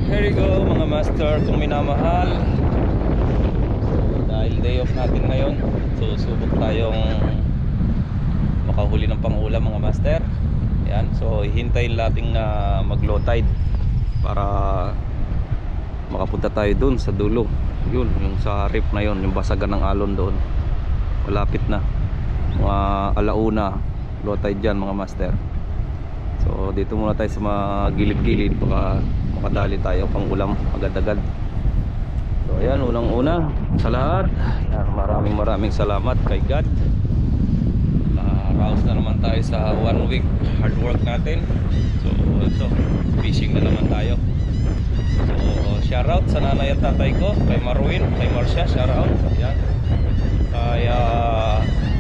Here you go mga master kung minamahal. Dahil day off natin ngayon, so subok tayong makahuli ng pangulam mga master. Yan, so hihintayin natin na mag low tide para makapunta tayo dun sa dulo. Yun, yung sa reef na yun, yung basagan ng alon doon. Malapit na. Mga alauna, low tide dyan mga master. So dito muna tayo sa mga gilid-gilid, baka makadali tayo pang ulam agad-agad. So ayan, unang-una sa lahat, maraming salamat kay God. Rouse na naman tayo sa 1 week hard work natin. So ito, fishing na naman tayo. So shoutout sa nanay at tatay ko, kay Marwin, kay Marcia, shoutout. Ayan. Kay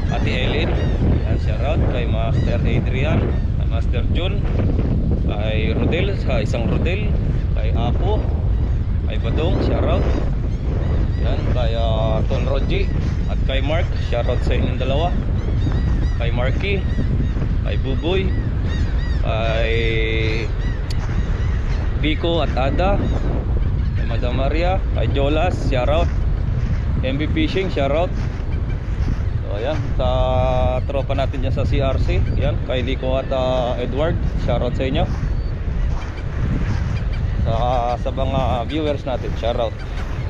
Ate Helen, ayan, shoutout. Kay Master Adrian, kay Master Jun, kay Rodel, sa isang Rodel, kay Apo, kay Badong, shoutout. Ayan, kay Ton Roji at kay Mark, shoutout sa inyong dalawa. Kay Marky, kay Buboy, kay Biko at Ada, kay Madam Maria, kay Jolas, shoutout. MB Fishing, shoutout. So ayan, sa tropa natin dyan sa CRC, yan, kay Lico at Edward, shoutout sa inyo. Sa mga viewers natin, shoutout.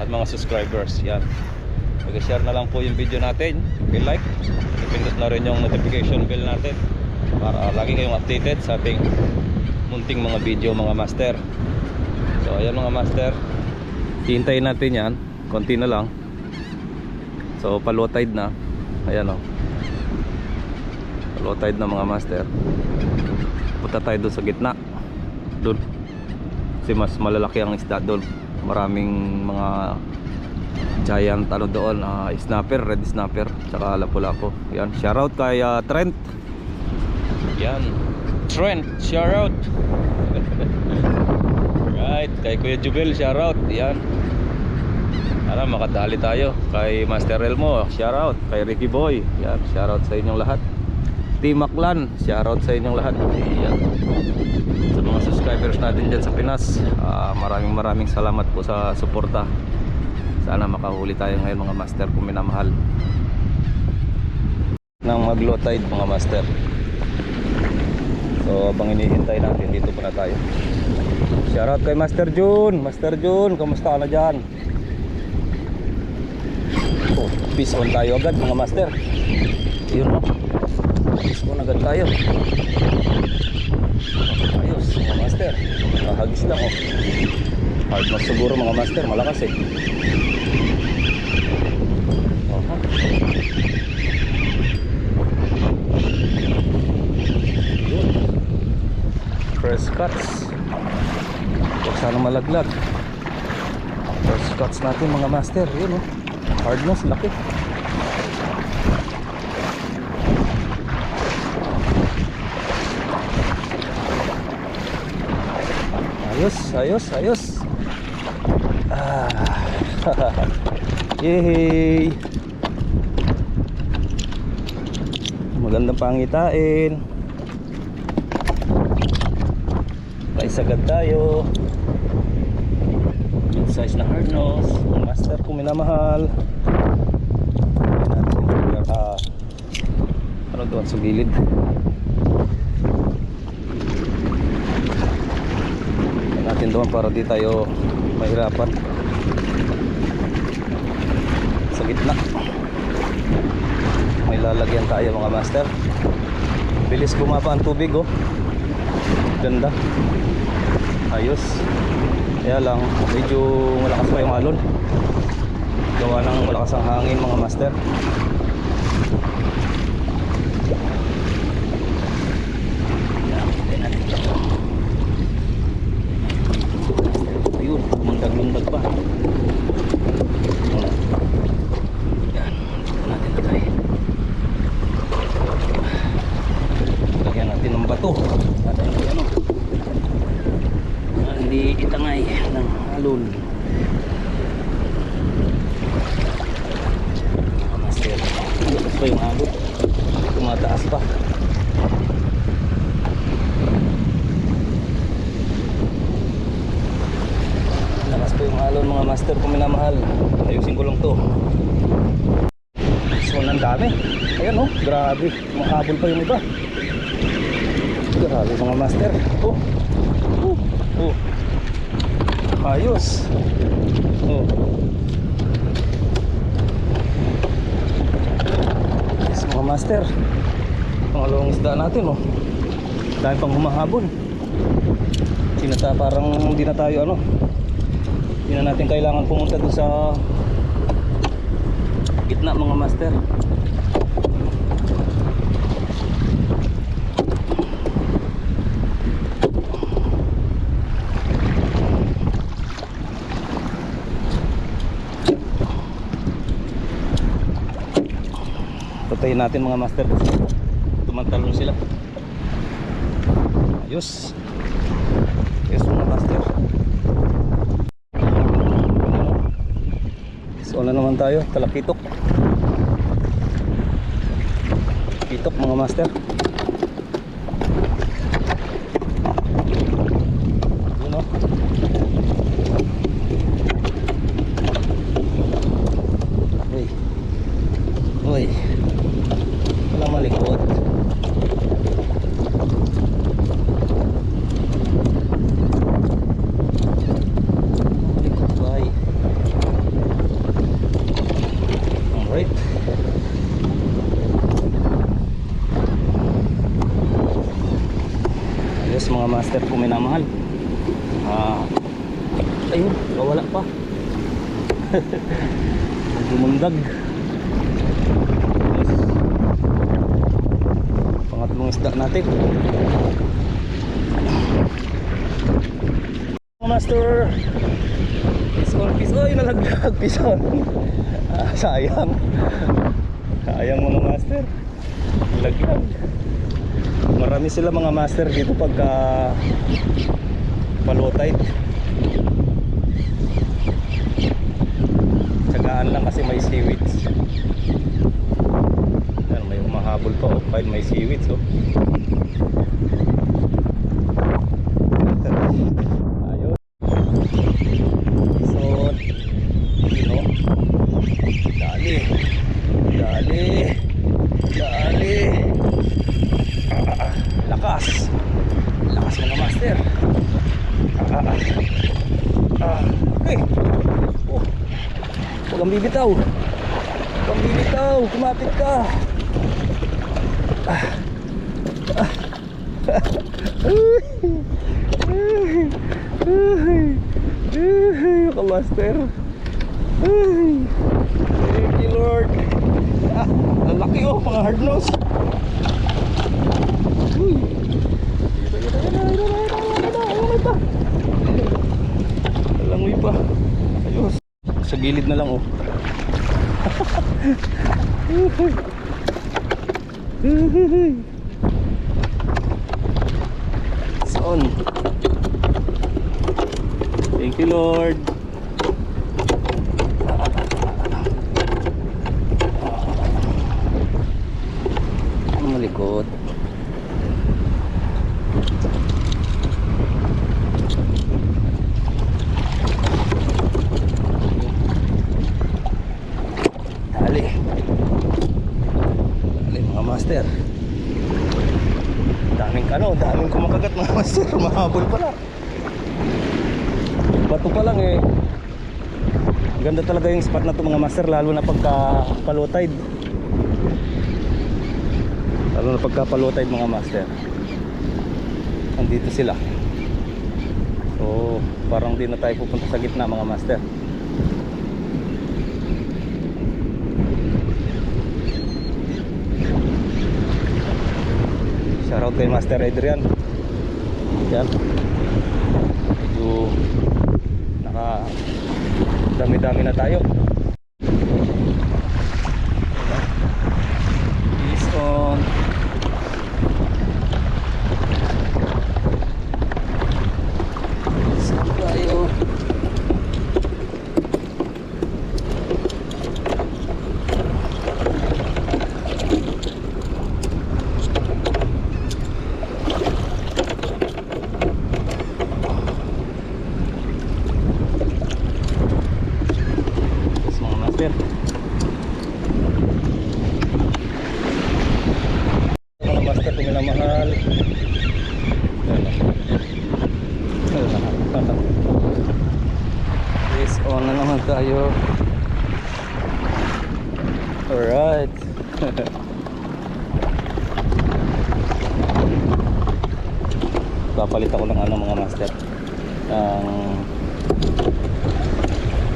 At mga subscribers, yan. Mag-share na lang po yung video natin, like, pindot na rin yung notification bell natin para lagi kayong updated sa ating munting mga video mga master. So ayan mga master, hihintayin natin yan, konti na lang. So pa-low tide na. Ayan o, pa-low tide na mga master. Punta tayo dun sa gitna, dun, kasi mas malalaki ang isda dun. Maraming mga giant ano doon, snapper, red snapper, tsaka lapu-lapu. Yan, shoutout kay Trent. Yan, Trent, shoutout. Right, kay Kuya Jubel, shoutout. Yan, para makadali tayo. Kay Master Elmo, shoutout. Kay Ricky Boy, yan, shoutout sa inyong lahat. Team Aklan, shoutout sa inyong lahat. Yan, sa mga subscribers natin dyan sa Pinas, maraming salamat po sa suporta. Sana makahuli tayo ngayon mga master kung minamahal ng mag low tide mga master. So habang hinihintay natin, dito pa na tayo. Shoutout kay Master Jun. Master Jun, kamusta ka na dyan? Oh, peace on tayo agad mga master. Yun o, peace on agad tayo. Ayos mga master, kahagis lang o. Hard mag siguro mga master, malakas eh. First cuts, huwag sana malaglag. First cuts natin mga master. Yun o, hardness, laki. Ayos. Yehey, magandang pangitain. Paisagad tayo. Good size na hard nose master kung minamahal. Ano doon sa gilid, natin doon para di tayo mahirapan. Sa gitna may lalagyan tayo mga master. Bilis bumaba ang tubig oh, ganda, ayos. Kaya lang medyo malakas pa yung alon, gawa ng malakas ang hangin mga master. Ayun, lundag pa. Yan, natin lagay. Lagyan natin ng bato. Hindi itangay ng alon. Mga master, lakas pa yung alon, tumataas pa. mga master kung minamahal. Ayusin ko lang to. So ang dami. Ayan oh, grabe. Mahabol pa yung iba. Grabe mga master. Oh. Oh. Oh. Ayos. Oh. Yes mga master. Pangalawang isda natin oh. Dahil pang humahabol. Parang hindi na tayo ano. Hindi na natin kailangan pumunta doon sa gitna mga master. Patayin natin mga master kasi tumantalon sila. Ayos. Yes mga master. So na naman tayo, talakitok. Kitok mga master. Yun o. Uy. Uy. Walang malikot. Mga master kung minamahal. Ayun, wala pa. Bumundag. Yes. Pangatlong isda natin. Mga master. Piece. Oy, nalaglag. Piece on. Sayang. Sayang mga master. Laglag. Marami sila mga master dito pagka low tide. Tsagaan lang kasi may seaweeds. Yan, may umahabol pa oh, kahit may seaweeds oh. Ayun. So, you know, dali. Lakas mga master. Okay. Oh. Huwag kang bibitaw. Kumapit ka. Mga master. Thank you Lord. Lalaki oh, mga hard nose. Langoy pa. Ayos. Sa gilid na lang oh. Son. Thank you Lord. Malikot. Master. Daming kumakagat mga master, mahabol pala. Bato pa lang eh. Ganda talaga yung spot na to mga master, lalo na pagka low tide. Mga master. Nandito sila. So, parang di na tayo pupunta sa gitna mga master. Shoutout kay Master Adrian. Yan. Medyo dami-dami na tayo. Peace on. Saan tayo? master. Mga master, kuminamahal. Yes, on na naman tayo. Alright. Papalit ako ng ano mga master, ang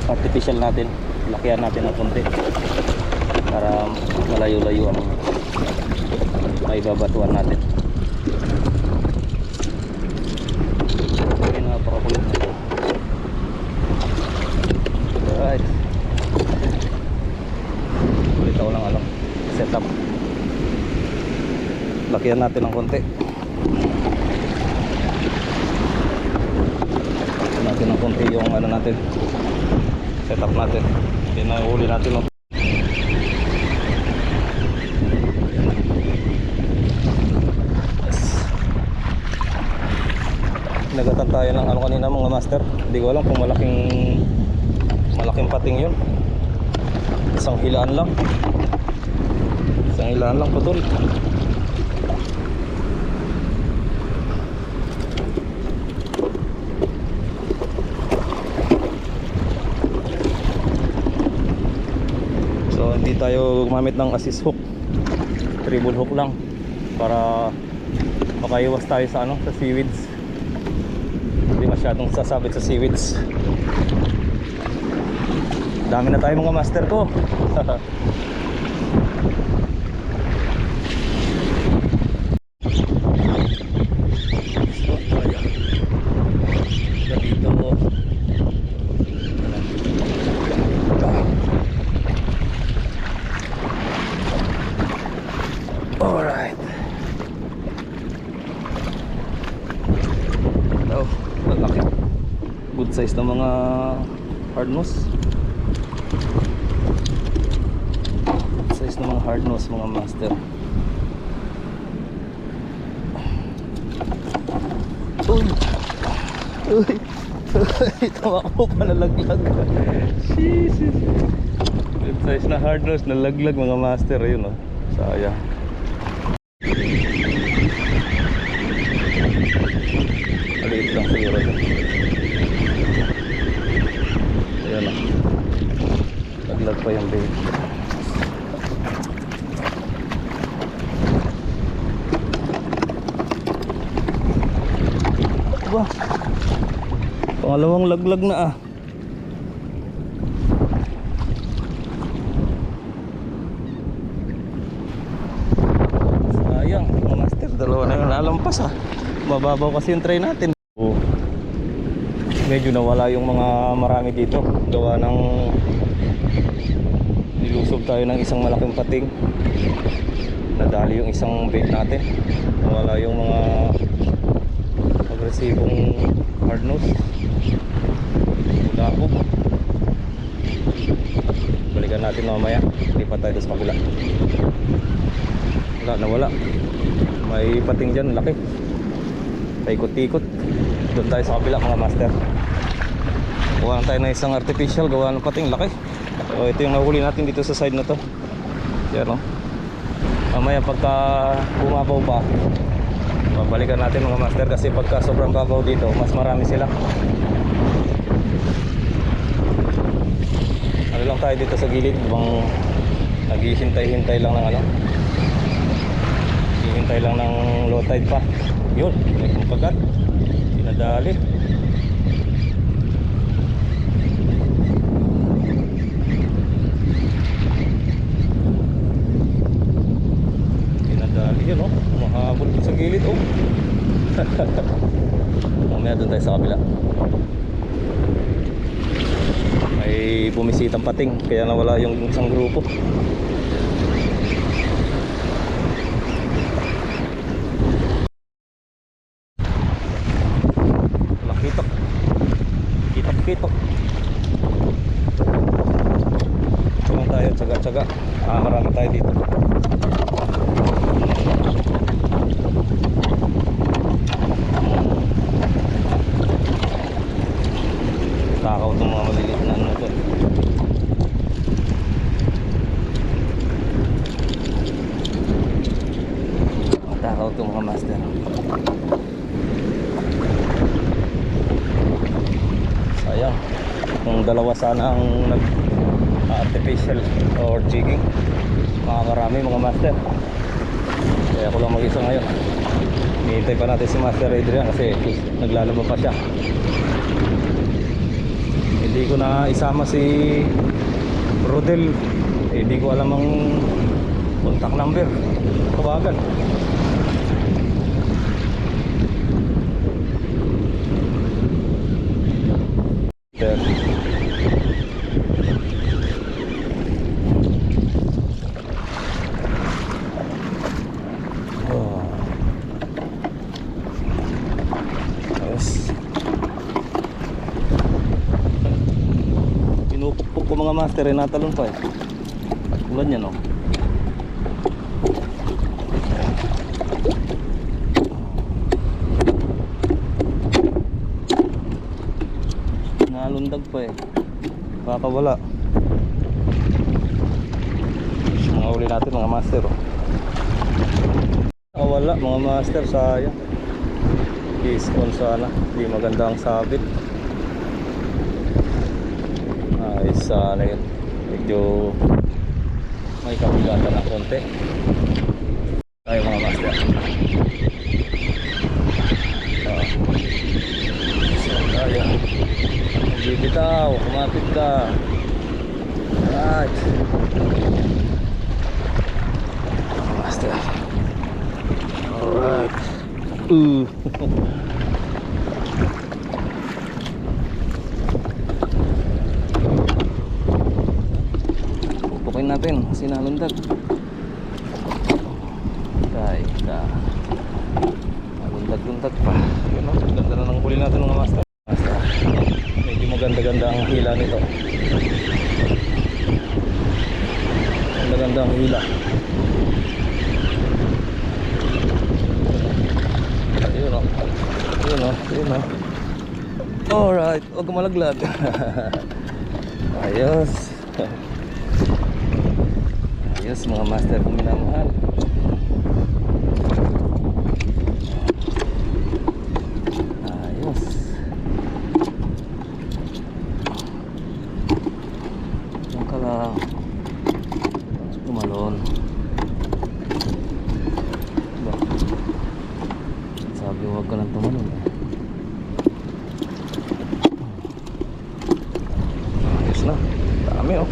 artificial natin. Lakihan natin ng konti para malayo-layo ang maibabatuan natin. Okay, napakakulit na ito. Alright, ulit ako ng ano, setup. Lakihan natin ng konti. Natin ng konti yung ano natin, setup natin. Pinahuli natin ng nagatan tayo ng ano kanina mga master. Hindi ko alam kung malaking pating yun. Isang hilaan lang putol. So hindi tayo gumamit ng assist hook, treble hook lang para makaiwas tayo sa ano, sa seaweeds. Hindi masyadong sasabit sa seaweeds. Dami na tayo mga master ko. Alright. Oh, malaki. Good size na mga hard nose. Good size na mga hard nose mga master. Uy! Uy! Uy! Tamakbo pa, nalaglag. Sheesh! Good size na hard nose, nalaglag mga master. Ayun oh, sayang. Maliit lang siguro ito. Ayan o, laglag pa yung bait. Aba, pangalawang laglag na ah. Sayang mga master, dalawa na yung nalampas ah. Mababaw kasi yung tray natin. Oh, medyo nawala yung mga marami dito. Gawa ng nilusob tayo ng isang malaking pating. Nadali yung isang bait natin. Nawala yung mga agresibong hard nose. Wala po. Balikan natin mamaya. Lipat tayo sa kabila. Wala, nawala. May pating dyan, laki. Paikot-ikot. Doon tayo sa kabila mga master. Gawa tayo na isang artificial, gawa ng pating laki. So ito yung nahuli natin dito sa side na to. Yan o. Mamaya pagka bumabaw pa, babalikan natin mga master, kasi pagka sobrang babaw dito, mas marami sila. Ano lang tayo dito sa gilid, bang naghihintay-hintay lang ng ano, hihintay lang ng low tide pa. Yun, may kumpagat, pinadali. Pinadali yun oh, mahabol sa gilid oh. Mamaya doon tayo sa kabila. May bumisitang pating, kaya nawala yung isang grupo. Kitok. Tulong tayo, tsaga-tsaga. Marami tayo dito. Takaw itong mga maliliit na ano to. lang. Kung dalawa sana ang nag artificial or jigging, makakarami mga master. Kaya ako lang mag-isa ngayon. Hinihintay pa natin si Master Adrian kasi naglalaba pa siya. Hindi ko na isama si Rodel. Hindi ko alam ang contact number. Tawagan. Pinupukpuk ko mga master, natalon pa eh. Tulad niya no. Nalundag pa eh. Kakawala. Mga uli natin mga master oh. Kakawala mga master, sayang. Is-on sana, hindi maganda ang sabit. Ayos sana yun. Medyo may kabigatan na konti. Tayo mga master. Ayan. Bibitaw, kumapit ka. Right. Mga master. Alright. Pupukin natin, sinalundag. Ka lundag-lundag pa. Yun o, ganda na ng huli natin mga master. Medyo maganda-ganda ang hila nito. Maganda-ganda ang hila. Yun o. Yun o. Yun o. Alright. Huwag malaglag. Ayos. Ayos mga master kung minamahal. Ayos. Yung kala tumalon. Ba? Sabi huwag ka nang tumalon eh. Ayos na. Dami oh.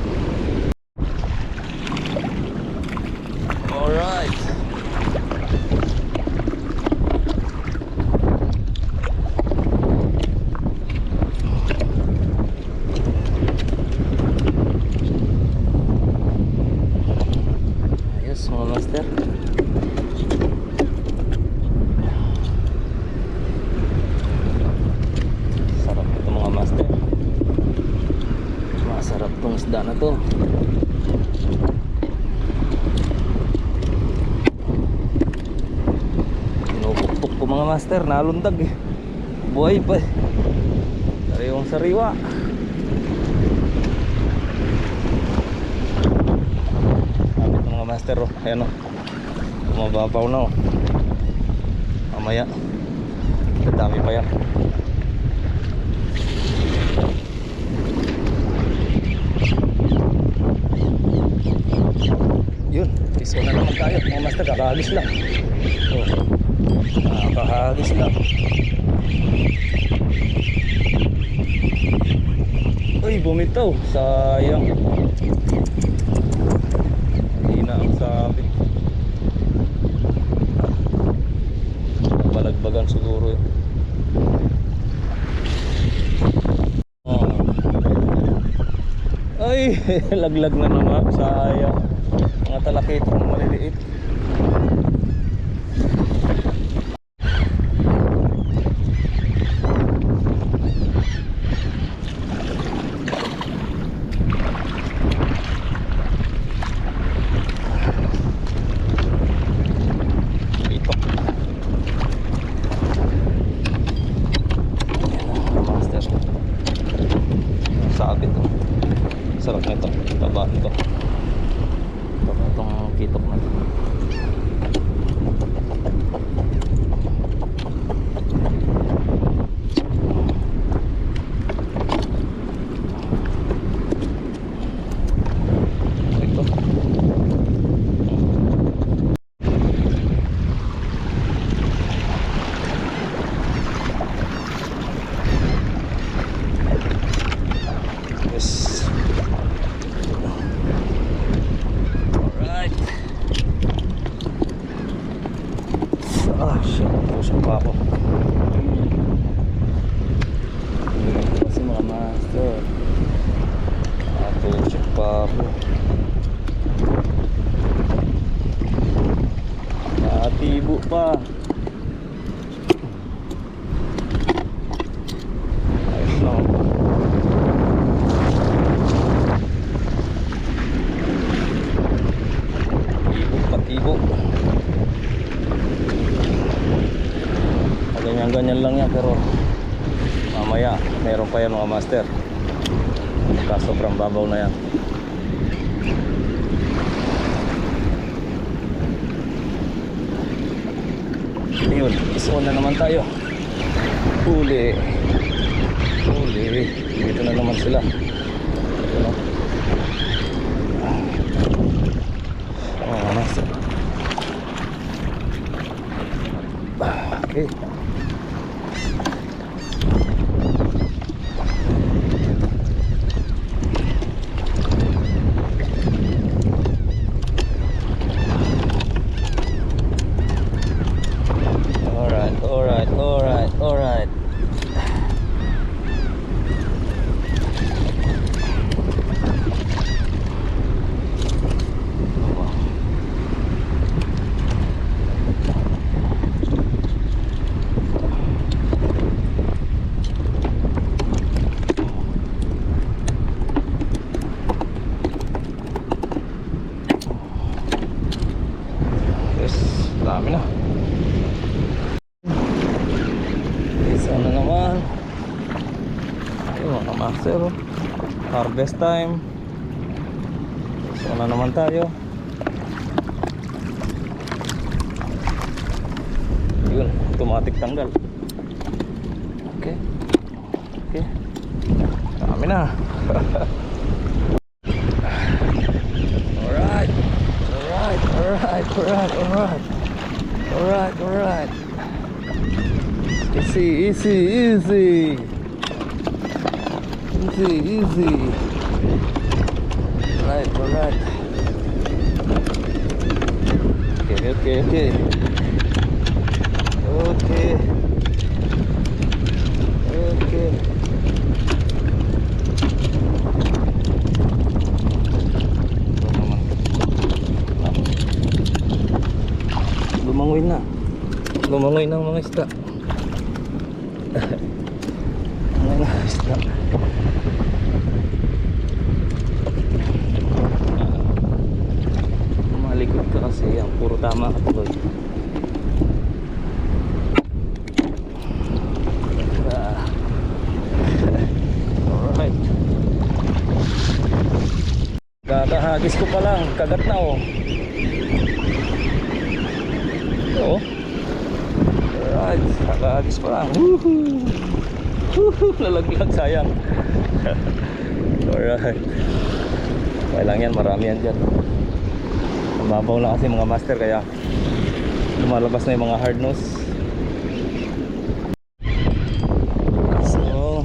Alright. Ayos mga master. Sarap ito mga master. Masarap tong isda na to. Pinupukpuk ko mga master, nalundag eh. Buhay pa eh. Sariwang sariwa. Kapit ng mga master oh. Ayan oh. Mababaw na oh. Mamaya dadami pa yan. Yun, iso na naman tayo mga master, kakahagis lang. Oh. Kakahagis lang. Uy, bumitaw. Sayang. Hindi na ang sabit. Balagbagan siguro yun. Oh. Ay, laglag na naman. Sayang. Mga talakitong maliliit. Itok. Master. Sabit oh. Sarap nito. Baba ito. Itong kitok na ito. pa. Ayos lang. Ibog patibog. Ganyan-ganyan lang yan, pero mamaya meron pa yan mga master. Kaso sobrang babaw na yan. Ayun, isuon na naman tayo. Huli. Huli. Dito na naman sila. Ayun, oh. Oh, master. Okay. Alright. Yes, dami na. Isa na naman. Ayun mga master, harvest time. Isa na naman tayo. Yun, automatic tanggal. Okay. Okay. Dami na. Alright. Easy. Alright. Okay. Lumangoy na ang mga isda. Malikot ka kasi yan, puro tama ka tuloy. Alright. Kakahagis ko pa lang, kagat na oh. Oo. Alright, kakahagis pa lang. Lalaglag, sayang. Alright. Okay lang yan, marami yan dyan. Mababaw na kasi mga master, kaya lumalabas na yung mga hard nose. So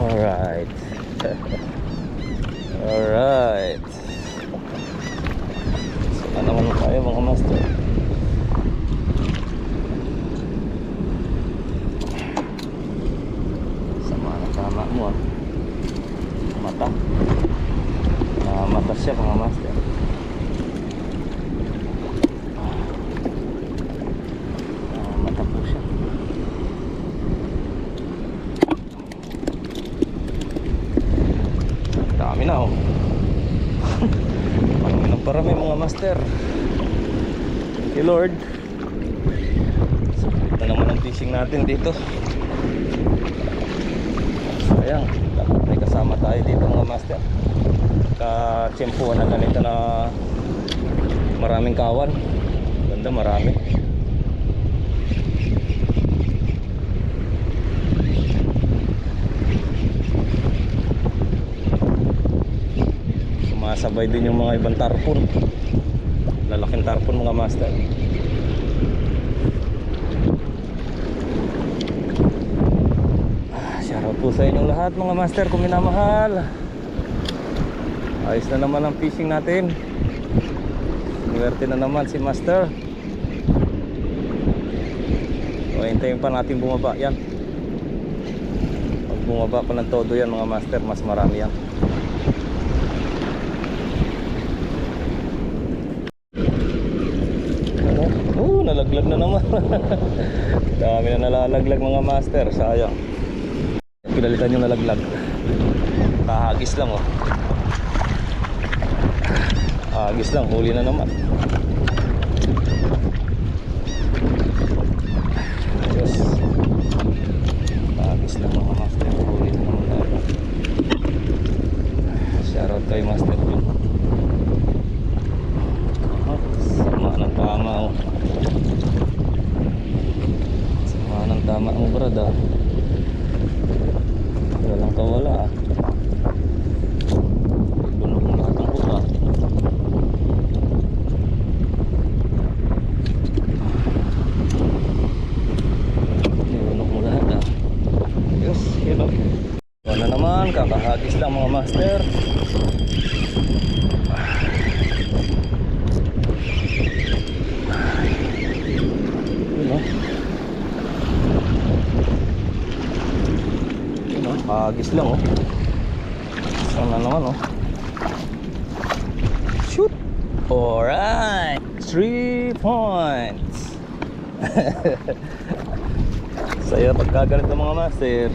alright. Alright. So ano naman tayo mga master. Tama mo ah. Mata siya mga master. Mata po siya. Dami na oh. Parami mga master. Thank you Lord. So, ito naman ang fishing natin dito. Ayan, dapat may kasama tayo dito mga master. Ka-tsempuan na ganito na maraming kawan. Ganda, marami. Sumasabay din yung mga ibang tarpon. Lalaking tarpon mga master. Shoutout po sa inyong lahat mga master kung minamahal. Ayos na naman ang fishing natin. Swerte na naman si master. So hintayin pa natin bumaba yan. Pag bumaba pa ng todo yan mga master, mas marami yan. nalalaglag na naman. Dami na nalalaglag mga master, sayang. Pinalitan yung nalaglag. Kahagis lang oh. Agis lang, huli na naman. Yes. Agis lang mga master, huli na naman tayo. Shoutout kay Master Jun. Sama ng tama oh. Sama ng tama mo brad ah. Walang kawala ah. Bunok mo lahat ang buka. Bunok mo lahat ah. Yes, yun oh. Wala naman, kakahagis lang mga master. Hagis lang oh. Sana naman oh. Shoot. Alright, 3 points. Saya pagkaganito mga master.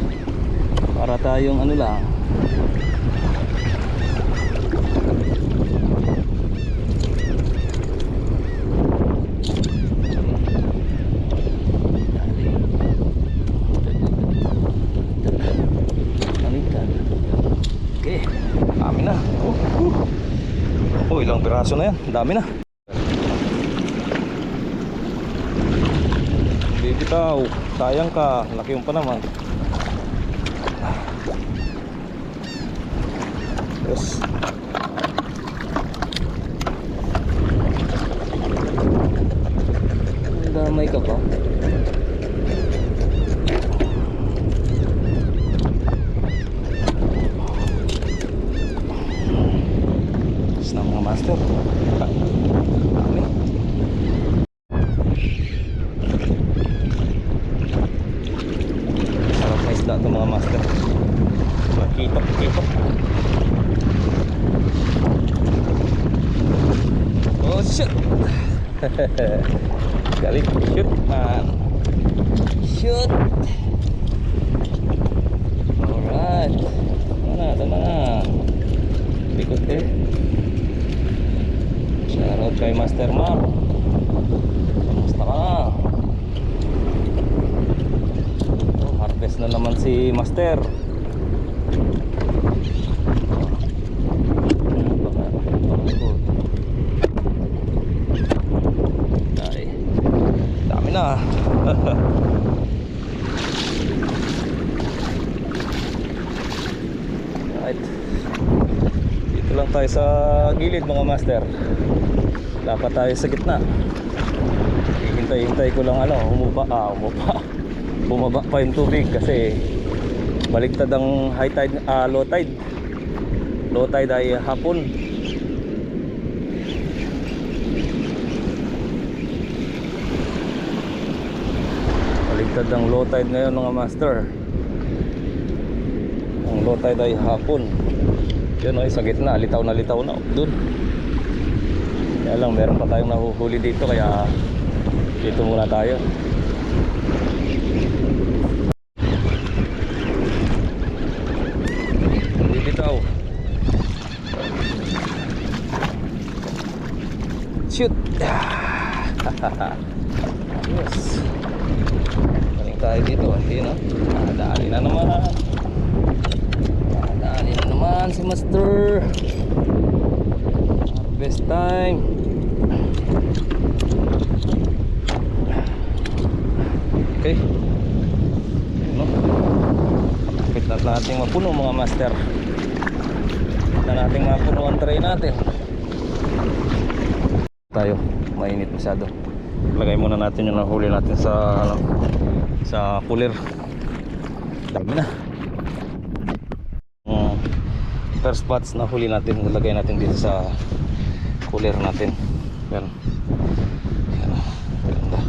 Para tayong ano lang. Okay, dami na. Oh, ilang piraso na yan. Dami na. Bibitaw. Sayang ka. Laki yung pa naman. Yes. Damay ka pa. Na mga master. Dami. Sarap na isda ito mga master. Kitok. Oh shit. Galing. Shoot man. Shoot. Alright. Tama na. Ikot eh. Shoutout kay Master Mark. Kamusta ka na? Oh, harvest na naman si Master. Ay, dami na. Right. Dito lang tayo sa gilid mga master. Dapat tayo sa gitna. Hintay ko lang ano, bumaba pa yung tubig kasi baliktad ang high tide, low tide. Low tide ay hapon. Baliktad ang low tide ngayon mga master. Ang low tide ay hapon. Yun o, sa gitna, litaw na dun. Kaya lang meron pa tayong nahuhuli dito kaya dito muna tayo. Bibitaw. Shoot. Yes. Maling tayo dito. Ayun o. Dali na naman. Dali na naman si Master. Best time. Okay. No. Kapit na natin mapuno mga master. Na natin mapuno ang tray natin. Tayo, mainit masyado. Lagay muna natin yung nahuli natin sa ano, sa cooler. Dami na. First spots na huli natin, nilagay natin dito sa cooler natin. Yan. Yan. Ganda.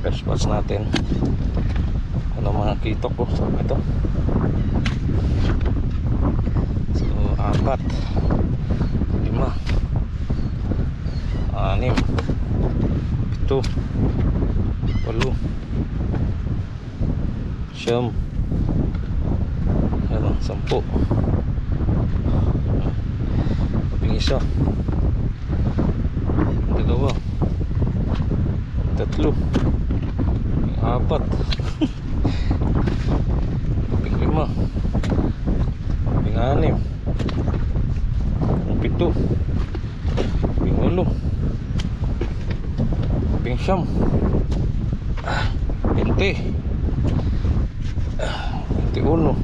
First spots natin. Ano mga kitok ko? Ito. So, 4 5 6 7, 8, siyam, ano, 10, labing isa, dalawa, tatlo, apat, labing lima, labing anim, labing pito, labing walo, labing siyam, 20, 21,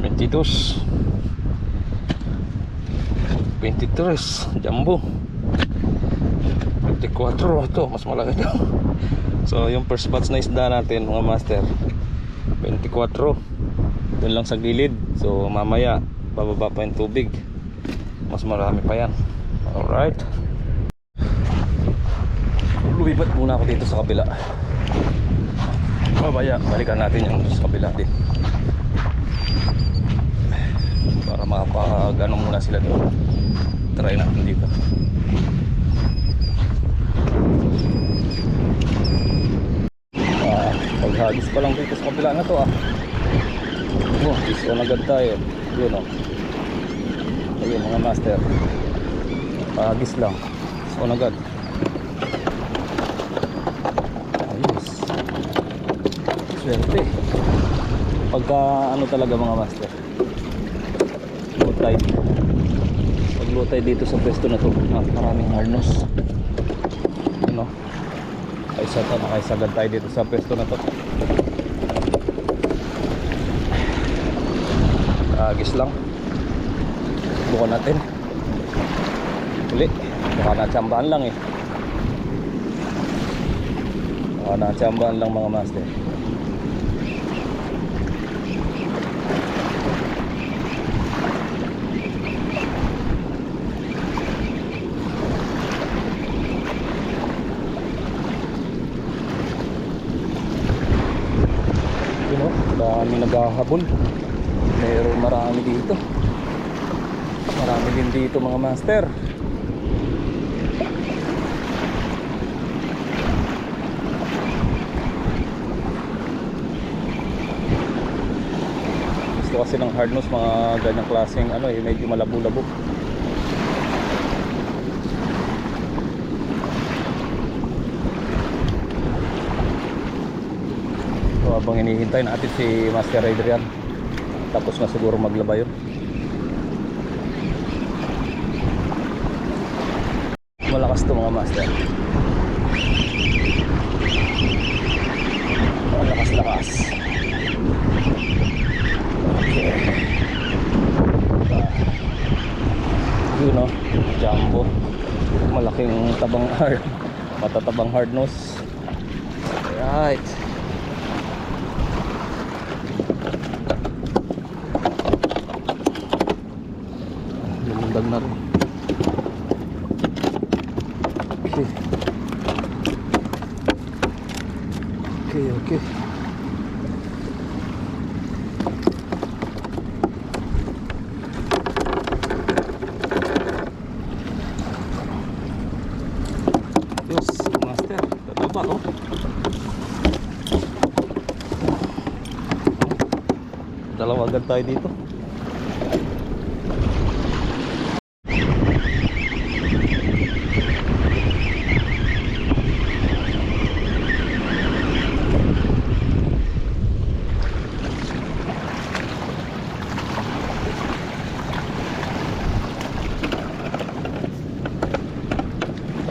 22, 23, jumbo, 24, ito mas malaki ito. So yung first batch na isda natin mga master, 24, dun lang sa gilid. So mamaya bababa pa yung tubig, mas marami pa yan. Alright, lumipat muna ako dito sa kabila. Mamaya balikan natin yung sa kabila din, para makapag-ano muna sila doon. Try natin dito. Paghagis pa lang dito sa kabila na to this one agad tayo. Yun ayun mga master, paghagis lang, this one agad. Ayos, swerte pagka ano talaga mga master, low tide. Pag low tide dito sa pwesto na to, maraming harness, kaysa nakaisagad tayo dito sa pwesto na to. Agis lang, bukan natin uli, baka natsambahan lang baka natsambahan lang mga master. Dami naghahabol, meron marami dito, marami din dito mga master. Gusto kasi ng hardness mga ganyang klaseng medyo malabo-labo. Habang hinihintay natin si Master Adrian, tapos na siguro maglaba yun. Malakas to mga master, malakas. Okay. Yun jumbo, malaking tabang hard, matatabang hard nose. Right, lumundag na rin. Okay. Yes, master, tataba dalawa agad tayo dito.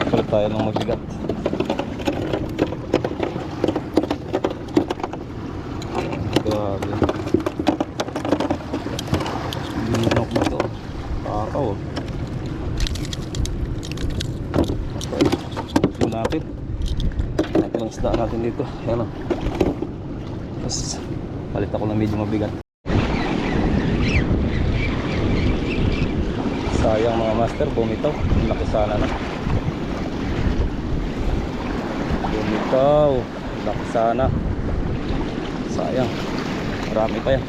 Palit tayo ng mabigat. Grabe, binok na to, takaw. Okay, yun natin ang isda natin dito. Ayan tapos palit ako ng medyo mabigat. Sayang mga master, bumitaw. Laki sana na. Bumitaw, laki sana. Sayang, marami pa yan.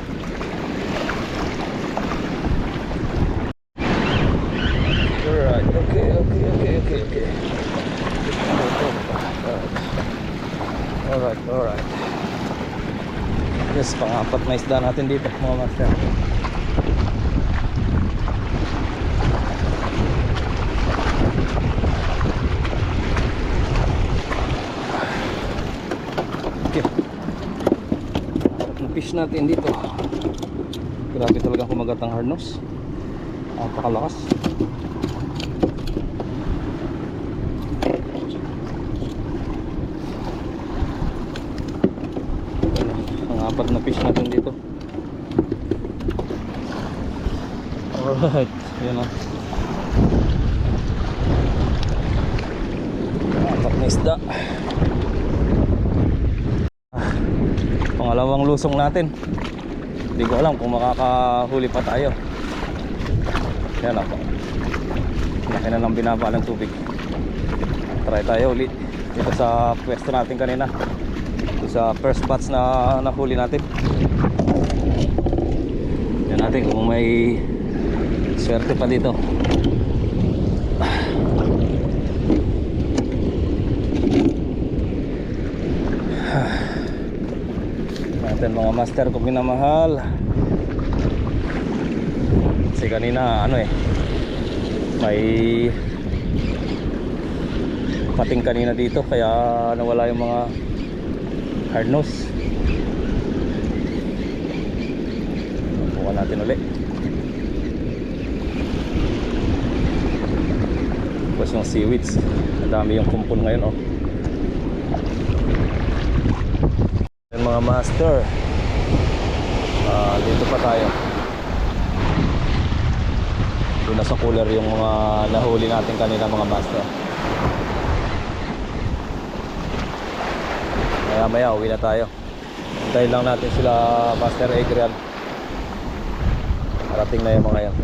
Yes, pang-apat na isda natin dito mga master. Okay, ang fish natin dito, grabe talaga kumagat ang hard nose, napakalakas. Ang apat na fish natin dito. Alright, yan o, apat na isda. Pangalawang lusong natin. Hindi ko alam kung makakahuli pa tayo. Yan ako, laki na ng binaba ng tubig. Try tayo ulit dito sa pwesto natin kanina, dito sa first batch na nahuli natin. Yan natin kung may swerte pa dito. Natin mga master kung minamahal. Kasi kanina ano may pating kanina dito kaya nawala yung mga hard nose. Bukan natin ulit. Tapos yung seaweeds, ang dami yung kumpul ngayon oh. Yan mga master, dito pa tayo. Doon na sa cooler yung mga nahuli natin kanina mga master. Maya maya uwi na tayo. Hintayin lang natin sila Master Adrian. Parating na yung mga yan.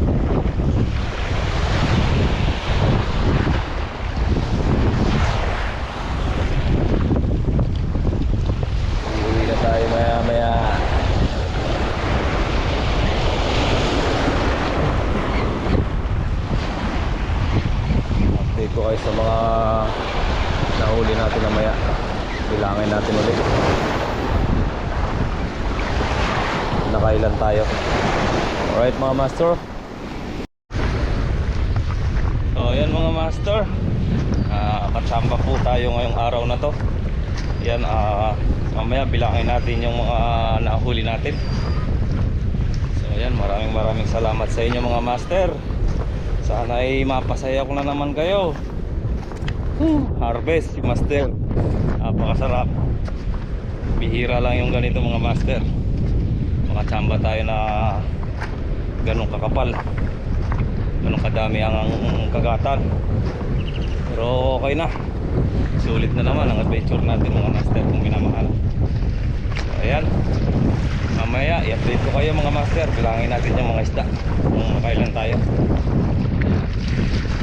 Uwi na tayo maya maya. Update ko kayo sa mga nahuli natin na maya. Bilangin natin ulit nakailan tayo. Alright mga master. So yan mga master, katsamba po tayo ngayong araw na to. Yan, mamaya bilangin natin yung mga nahuli natin. So yan, maraming salamat sa inyo mga master. Sana ay mapasaya ko na naman kayo. Harvest si master, napakasarap. Bihira lang yung ganito mga master. Makachamba tayo na ganong kakapal, ganong kadami ang kagatan. Pero okay na, sulit na naman ang adventure natin mga master kung minamahal. So ayan, mamaya i-update ko kayo mga master. Bilangin natin yung mga isda kung makailan tayo.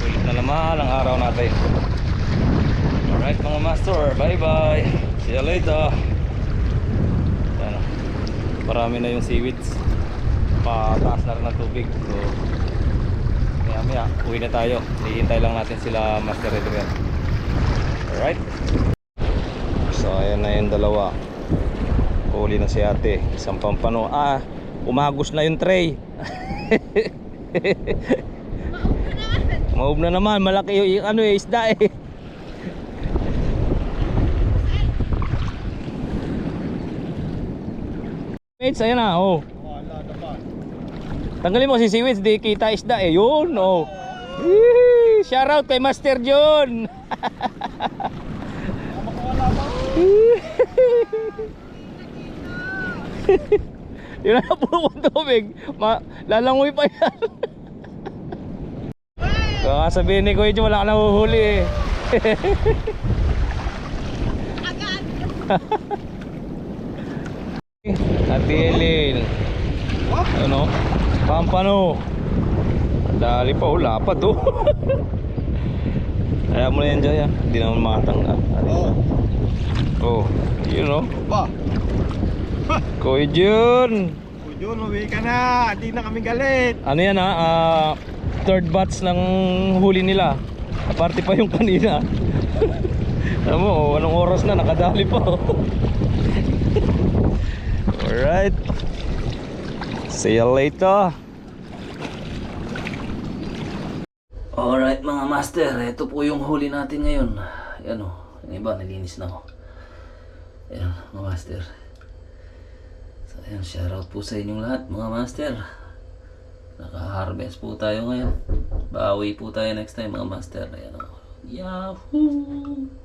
Sulit na naman ang araw natin. Alright mga master, bye bye, see you later. Yan, marami na yung seaweeds, pataas na rin ng tubig. So maya uwi na tayo. Hihintay lang natin sila Master Adrian. Alright, so ayan na yung dalawa. Huli na si ate, isang pampano. Umagos na yung tray. Maub na naman, malaki yung isda Mates, ayan na, oh. Tanggalin mo si seaweeds, di kita isda yun, oh. Shout out kay Master John. Yun na po kong tubig, lalangoy pa yan. Kaya sabihin ni Kuya John, wala ka nahuhuli Atilin. Ano? Pampano. Dali pa, lapad Kaya mo na yan dyan, hindi naman makatanggal. Oh, yun Ba? Kuya Jun, Uwi ka na, hindi na kami galit. ano yan third batch ng huli nila. Aparte pa yung kanina. Alam mo, anong oras na, nakadali pa Alright. See you later. Alright mga master, ito po yung huli natin ngayon. Ayan o, yung iba nalinis na ako. Ayan mga master. So ayan, shoutout po sa inyong lahat mga master. Naka-harvest po tayo ngayon. Bawi po tayo next time mga master. Ayan o. Yahoo!